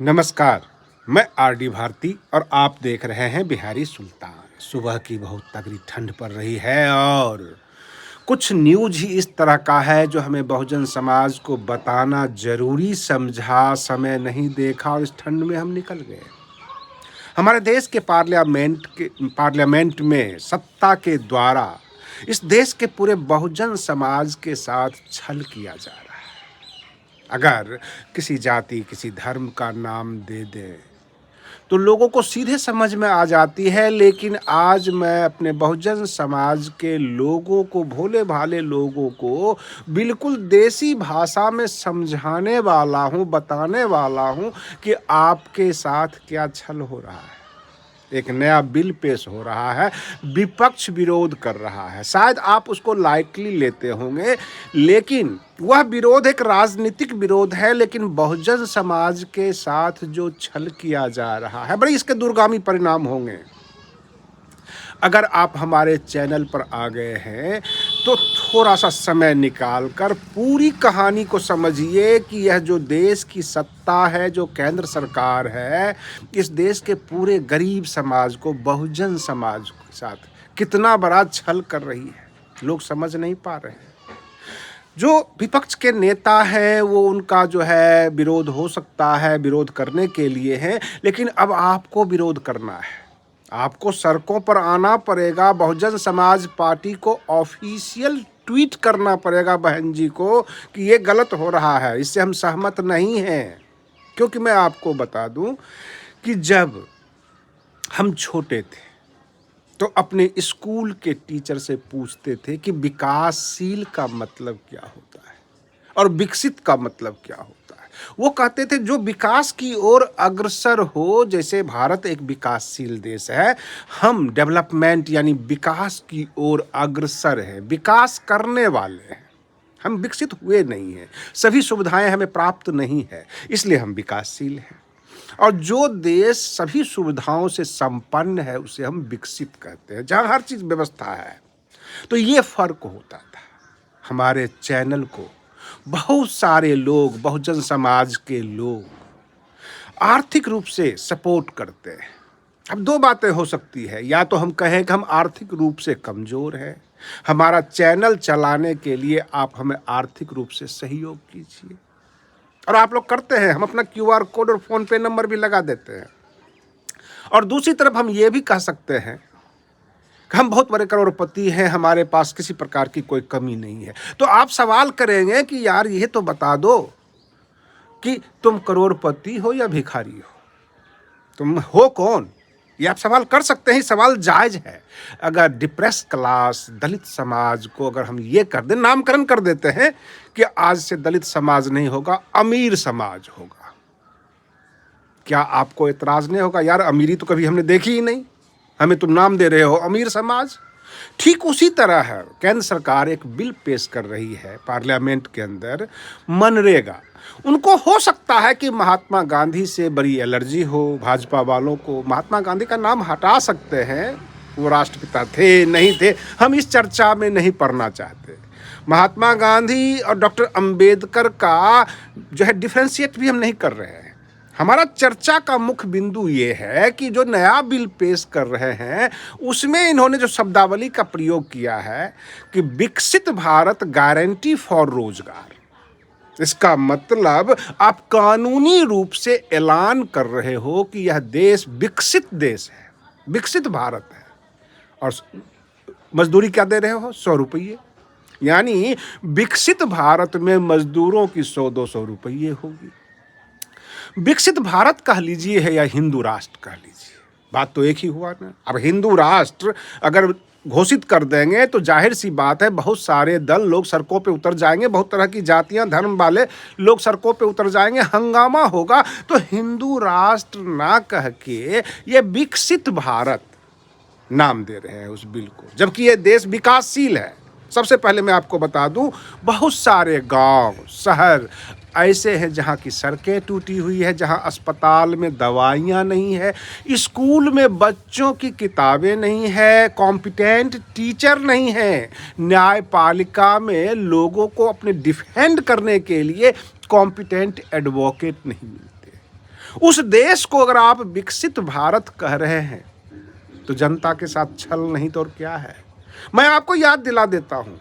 नमस्कार। मैं आरडी भारती और आप देख रहे हैं बिहारी सुल्तान। सुबह की बहुत तगड़ी ठंड पड़ रही है और कुछ न्यूज ही इस तरह का है जो हमें बहुजन समाज को बताना जरूरी समझा। समय नहीं देखा और इस ठंड में हम निकल गए। हमारे देश के पार्लियामेंट में सत्ता के द्वारा इस देश के पूरे बहुजन समाज के साथ छल किया जा रहा है। अगर किसी जाति किसी धर्म का नाम दे दें तो लोगों को सीधे समझ में आ जाती है, लेकिन आज मैं अपने बहुजन समाज के लोगों को, भोले भाले लोगों को बिल्कुल देसी भाषा में समझाने वाला हूँ, बताने वाला हूँ कि आपके साथ क्या छल हो रहा है। एक नया बिल पेश हो रहा है, विपक्ष विरोध कर रहा है। शायद आप उसको लाइटली लेते होंगे, लेकिन वह विरोध एक राजनीतिक विरोध है। लेकिन बहुजन समाज के साथ जो छल किया जा रहा है, बड़े इसके दूरगामी परिणाम होंगे। अगर आप हमारे चैनल पर आ गए हैं तो थोड़ा सा समय निकालकर पूरी कहानी को समझिए कि यह जो देश की सत्ता है, जो केंद्र सरकार है, इस देश के पूरे गरीब समाज को, बहुजन समाज के साथ कितना बड़ा छल कर रही है। लोग समझ नहीं पा रहे हैं। जो विपक्ष के नेता हैं वो, उनका जो है विरोध हो सकता है, विरोध करने के लिए है, लेकिन अब आपको विरोध करना है। आपको सड़कों पर आना पड़ेगा। बहुजन समाज पार्टी को ऑफिशियल ट्वीट करना पड़ेगा बहन जी को कि ये गलत हो रहा है, इससे हम सहमत नहीं हैं। क्योंकि मैं आपको बता दूं कि जब हम छोटे थे तो अपने स्कूल के टीचर से पूछते थे कि विकासशील का मतलब क्या होता है और विकसित का मतलब क्या होता है। वो कहते थे जो विकास की ओर अग्रसर हो, जैसे भारत एक विकासशील देश है, हम डेवलपमेंट यानी विकास की ओर अग्रसर है, विकास करने वाले हैं। हम विकसित हुए नहीं हैं, सभी सुविधाएं हमें प्राप्त नहीं है, इसलिए हम विकासशील हैं। और जो देश सभी सुविधाओं से संपन्न है उसे हम विकसित कहते हैं, जहां हर चीज व्यवस्था है। तो ये फर्क होता था। हमारे चैनल को बहुत सारे लोग, बहुजन समाज के लोग आर्थिक रूप से सपोर्ट करते हैं। अब दो बातें हो सकती है, या तो हम कहें कि हम आर्थिक रूप से कमजोर हैं, हमारा चैनल चलाने के लिए आप हमें आर्थिक रूप से सहयोग कीजिए। और आप लोग करते हैं, हम अपना QR कोड और फोन पे नंबर भी लगा देते हैं। और दूसरी तरफ हम ये भी कह सकते हैं कि हम बहुत बड़े करोड़पति हैं, हमारे पास किसी प्रकार की कोई कमी नहीं है। तो आप सवाल करेंगे कि यार ये तो बता दो कि तुम करोड़पति हो या भिखारी हो, तुम हो कौन? ये आप सवाल कर सकते हैं, सवाल जायज है। अगर डिप्रेस क्लास, दलित समाज को अगर हम ये कर दें, नामकरण कर देते हैं कि आज से दलित समाज नहीं होगा, अमीर समाज होगा, क्या आपको एतराज नहीं होगा? यार अमीरी तो कभी हमने देखी ही नहीं, हमें तुम नाम दे रहे हो अमीर समाज। ठीक उसी तरह है, केंद्र सरकार एक बिल पेश कर रही है पार्लियामेंट के अंदर, मनरेगा। उनको हो सकता है कि महात्मा गांधी से बड़ी एलर्जी हो, भाजपा वालों को महात्मा गांधी का नाम हटा सकते हैं, वो राष्ट्रपिता थे नहीं थे, हम इस चर्चा में नहीं पढ़ना चाहते। महात्मा गांधी और डॉक्टर अंबेडकर का जो है डिफरेंशिएट भी हम नहीं कर रहे हैं। हमारा चर्चा का मुख्य बिंदु ये है कि जो नया बिल पेश कर रहे हैं उसमें इन्होंने जो शब्दावली का प्रयोग किया है कि विकसित भारत गारंटी फॉर रोजगार। इसका मतलब आप कानूनी रूप से ऐलान कर रहे हो कि यह देश विकसित देश है, विकसित भारत है। और मजदूरी क्या दे रहे हो? 100 रुपये। यानी विकसित भारत में मजदूरों की 100-200 रुपये होगी। विकसित भारत कह लीजिए है या हिंदू राष्ट्र कह लीजिए, बात तो एक ही हुआ ना। अब हिंदू राष्ट्र अगर घोषित कर देंगे तो जाहिर सी बात है बहुत सारे दल लोग सड़कों पे उतर जाएंगे, बहुत तरह की जातियां, धर्म वाले लोग सड़कों पे उतर जाएंगे, हंगामा होगा। तो हिंदू राष्ट्र ना कह के ये विकसित भारत नाम दे रहे हैं उस बिल को, जबकि ये देश विकासशील है। सबसे पहले मैं आपको बता दूं, बहुत सारे गांव, शहर ऐसे हैं जहां की सड़कें टूटी हुई है, जहां अस्पताल में दवाइयां नहीं है, स्कूल में बच्चों की किताबें नहीं है, कॉम्पिटेंट टीचर नहीं है, न्यायपालिका में लोगों को अपने डिफेंड करने के लिए कॉम्पिटेंट एडवोकेट नहीं मिलते। उस देश को अगर आप विकसित भारत कह रहे हैं तो जनता के साथ छल नहीं तो और क्या है। मैं आपको याद दिला देता हूं,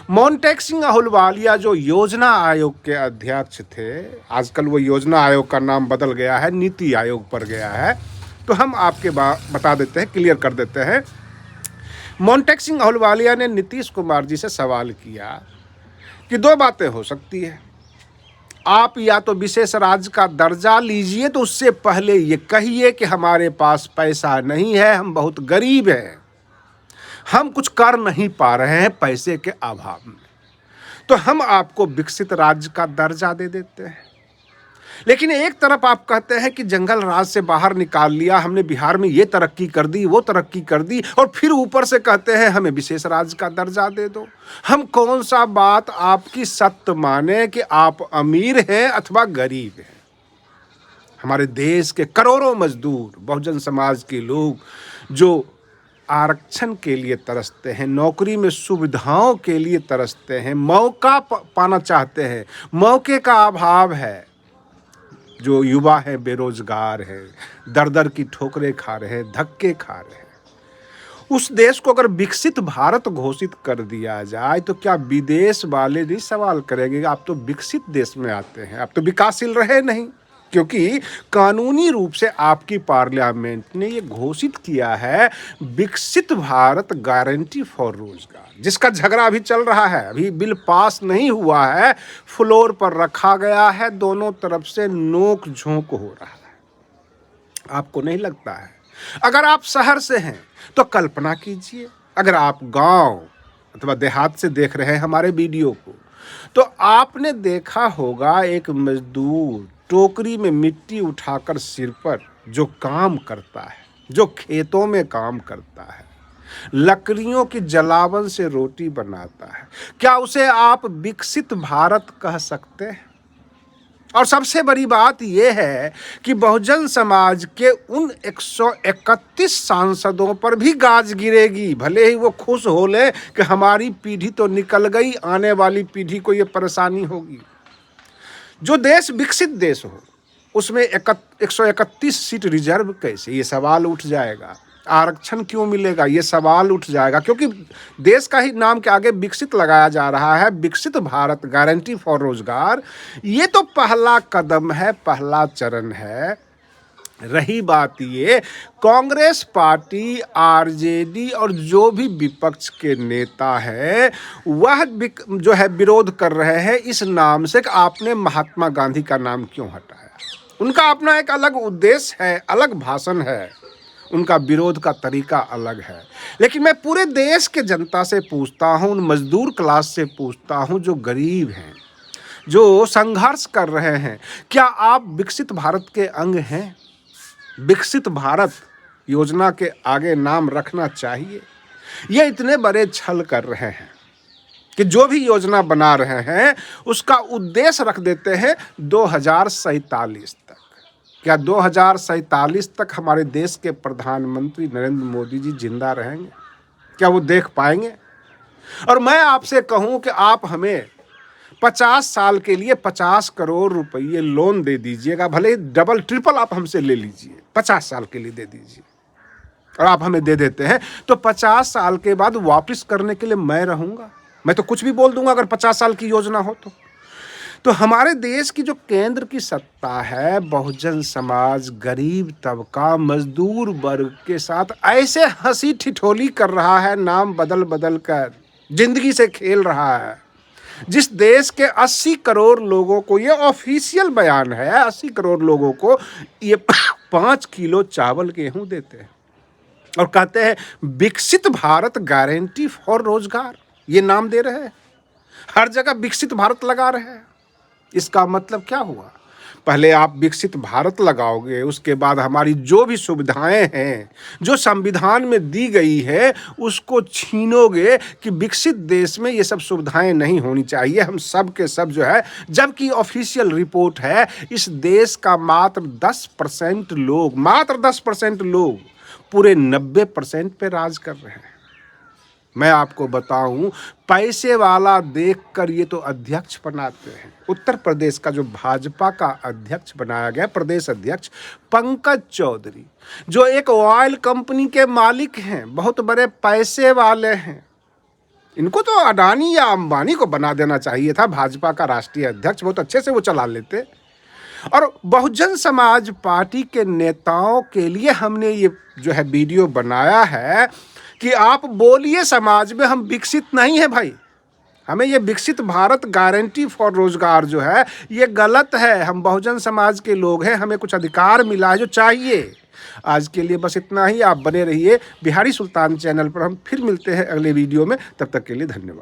मोंटेक सिंह अहलुवालिया जो योजना आयोग के अध्यक्ष थे, आजकल वो योजना आयोग का नाम बदल गया है, नीति आयोग पर गया है, तो हम आपके बता देते हैं, क्लियर कर देते हैं। मोंटेक सिंह अहलुवालिया ने नीतीश कुमार जी से सवाल किया कि दो बातें हो सकती है, आप या तो विशेष राज्य का दर्जा लीजिए, तो उससे पहले ये कहिए कि हमारे पास पैसा नहीं है, हम बहुत गरीब हैं, हम कुछ कर नहीं पा रहे हैं पैसे के अभाव में, तो हम आपको विकसित राज्य का दर्जा दे देते हैं। लेकिन एक तरफ आप कहते हैं कि जंगल राज से बाहर निकाल लिया हमने, बिहार में ये तरक्की कर दी, वो तरक्की कर दी, और फिर ऊपर से कहते हैं हमें विशेष राज्य का दर्जा दे दो। हम कौन सा बात आपकी सत्य माने कि आप अमीर हैं अथवा गरीब हैं। हमारे देश के करोड़ों मजदूर, बहुजन समाज के लोग जो आरक्षण के लिए तरसते हैं, नौकरी में सुविधाओं के लिए तरसते हैं, मौका पाना चाहते हैं, मौके का अभाव है, जो युवा है बेरोजगार है, दर दर की ठोकरें खा रहे हैं, धक्के खा रहे हैं, उस देश को अगर विकसित भारत घोषित कर दिया जाए तो क्या विदेश वाले नहीं सवाल करेंगे, आप तो विकसित देश में आते हैं, आप तो विकासशील रहे नहीं। क्योंकि कानूनी रूप से आपकी पार्लियामेंट ने ये घोषित किया है विकसित भारत गारंटी फॉर रोजगार, जिसका झगड़ा अभी चल रहा है, अभी बिल पास नहीं हुआ है, फ्लोर पर रखा गया है, दोनों तरफ से नोक झोंक हो रहा है। आपको नहीं लगता है? अगर आप शहर से हैं तो कल्पना कीजिए, अगर आप गांव अथवा देहात से देख रहे हैं हमारे वीडियो को, तो आपने देखा होगा एक मजदूर टोकरी में मिट्टी उठाकर सिर पर जो काम करता है, जो खेतों में काम करता है, लकड़ियों की जलावन से रोटी बनाता है, क्या उसे आप विकसित भारत कह सकते हैं? और सबसे बड़ी बात यह है कि बहुजन समाज के उन 131 सांसदों पर भी गाज गिरेगी, भले ही वो खुश हो ले कि हमारी पीढ़ी तो निकल गई, आने वाली पीढ़ी को ये परेशानी होगी। जो देश विकसित देश हो उसमें 131 सीट रिजर्व कैसे, ये सवाल उठ जाएगा। आरक्षण क्यों मिलेगा, ये सवाल उठ जाएगा, क्योंकि देश का ही नाम के आगे विकसित लगाया जा रहा है, विकसित भारत गारंटी फॉर रोजगार। ये तो पहला कदम है, पहला चरण है। रही बात ये, कांग्रेस पार्टी, आरजेडी और जो भी विपक्ष के नेता है वह जो है विरोध कर रहे हैं इस नाम से कि आपने महात्मा गांधी का नाम क्यों हटाया। उनका अपना एक अलग उद्देश्य है, अलग भाषण है, उनका विरोध का तरीका अलग है। लेकिन मैं पूरे देश के जनता से पूछता हूं, उन मजदूर क्लास से पूछता हूं जो गरीब हैं, जो संघर्ष कर रहे हैं, क्या आप विकसित भारत के अंग हैं? विकसित भारत योजना के आगे नाम रखना चाहिए। ये इतने बड़े छल कर रहे हैं कि जो भी योजना बना रहे हैं उसका उद्देश्य रख देते हैं 2047 तक। क्या 2047 तक हमारे देश के प्रधानमंत्री नरेंद्र मोदी जी जिंदा रहेंगे? क्या वो देख पाएंगे? और मैं आपसे कहूं कि आप हमें 50 साल के लिए 50 करोड़ रुपये लोन दे दीजिएगा, भले डबल ट्रिपल आप हमसे ले लीजिए, 50 साल के लिए दे दीजिए, और आप हमें दे देते हैं तो 50 साल के बाद वापस करने के लिए मैं रहूंगा। मैं तो कुछ भी बोल दूंगा अगर 50 साल की योजना हो तो हमारे देश की जो केंद्र की सत्ता है, बहुजन समाज, गरीब तबका, मजदूर वर्ग के साथ ऐसे हंसी ठिठोली कर रहा है, नाम बदल बदल कर जिंदगी से खेल रहा है। जिस देश के 80 करोड़ लोगों को, ये ऑफिशियल बयान है, 80 करोड़ लोगों को ये 5 किलो चावल गेहूं देते हैं और कहते हैं विकसित भारत गारंटी फॉर रोजगार, ये नाम दे रहे हैं, हर जगह विकसित भारत लगा रहे हैं। इसका मतलब क्या हुआ? पहले आप विकसित भारत लगाओगे, उसके बाद हमारी जो भी सुविधाएं हैं जो संविधान में दी गई है उसको छीनोगे कि विकसित देश में ये सब सुविधाएं नहीं होनी चाहिए, हम सब के सब जो है, जबकि ऑफिशियल रिपोर्ट है इस देश का मात्र 10% लोग पूरे 90% पे राज कर रहे हैं। मैं आपको बताऊं, पैसे वाला देखकर ये तो अध्यक्ष बनाते हैं। उत्तर प्रदेश का जो भाजपा का अध्यक्ष बनाया गया, प्रदेश अध्यक्ष पंकज चौधरी, जो एक ऑयल कंपनी के मालिक हैं, बहुत बड़े पैसे वाले हैं। इनको तो अडानी या अंबानी को बना देना चाहिए था भाजपा का राष्ट्रीय अध्यक्ष, बहुत अच्छे से वो चला लेते। और बहुजन समाज पार्टी के नेताओं के लिए हमने ये जो है वीडियो बनाया है कि आप बोलिए समाज में हम विकसित नहीं है भाई, हमें ये विकसित भारत गारंटी फॉर रोजगार जो है ये गलत है। हम बहुजन समाज के लोग हैं, हमें कुछ अधिकार मिला है जो चाहिए। आज के लिए बस इतना ही। आप बने रहिए बिहारी सुल्तान चैनल पर। हम फिर मिलते हैं अगले वीडियो में, तब तक के लिए धन्यवाद।